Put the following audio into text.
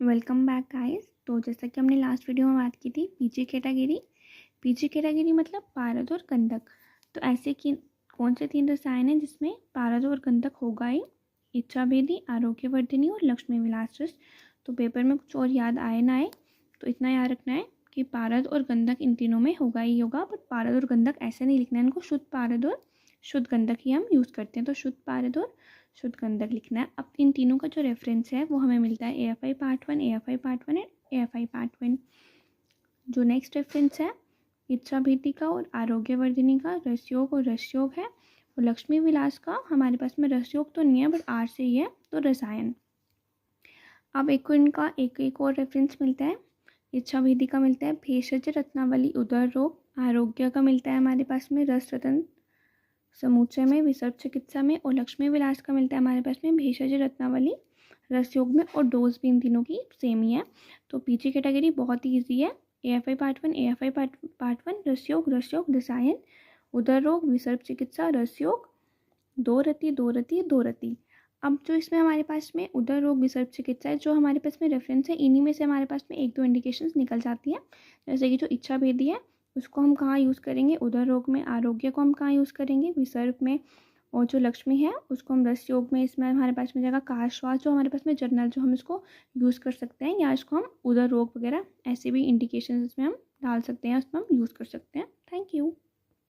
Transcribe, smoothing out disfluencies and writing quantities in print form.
Welcome back guys. तो जैसा कि हमने लास्ट वीडियो में बात की थी पीजी कैटेगरी मतलब पारद और गंधक। तो ऐसे कि कौन से 3 रसायन हैं जिसमें पारद और गंधक होगा ही? इच्छाभेदी, आरोग्यवर्धिनी और लक्ष्मी विलास रस। तो पेपर में कुछ और याद आए ना आए तो इतना याद रखना है कि पारद और गंधक इन तीनों में होगा ही होगा। बट पारद और गंधक ऐसे नहीं लिखना है, इनको शुद्ध पारद और शुद्ध गंधक ही हम यूज़ करते हैं। तो शुद्ध पारद और शुद्ध गंधक लिखना है। अब इन तीनों का जो रेफरेंस है वो हमें मिलता है AFI part 1, AFI part 1 and AFI part 1। जो नेक्स्ट रेफरेंस है इच्छाभेदी का और आरोग्यवर्धिनी का रसयोग और रसयोग है, और लक्ष्मी विलास का हमारे पास में रसयोग तो नहीं है बट आर से ही है, तो रसायन। अब इनका एक और रेफरेंस मिलता है। इच्छाभेदी का मिलता है भेषज रत्नावली उदर रोग, आरोग्य का मिलता है हमारे पास में रस रतन समूचे में विसर्ग चिकित्सा में, और लक्ष्मी विलास का मिलता है हमारे पास में भेषज रत्नावली रसयोग में, और डोज भी इन तीनों की सेम ही है। तो पीजी कैटेगरी बहुत ही ईजी है। AFI पार्ट 1, AFI पार्ट 1 रसयोग रसायन, उदर रोग विसर्ग चिकित्सा रसयोग, दो रति। अब जो इसमें हमारे पास में उदर रोग विसर्ग चिकित्सा है, जो हमारे पास में रेफरेंस है, इन्हीं में से हमारे पास में 1-2 इंडिकेशंस निकल जाती हैं। जैसे कि जो इच्छा भेदी है उसको हम कहाँ यूज़ करेंगे, उदर रोग में। आरोग्य को हम कहाँ यूज़ करेंगे, विसर्ग में। और जो लक्ष्मी है उसको हम रस योग में, इसमें हमारे पास में जाएगा काश्वास, जो हमारे पास में जर्नल, जो हम इसको यूज़ कर सकते हैं, या इसको हम उदर रोग वगैरह ऐसे भी इंडिकेशन इसमें हम डाल सकते हैं, उसमें हम यूज़ कर सकते हैं। Thank you.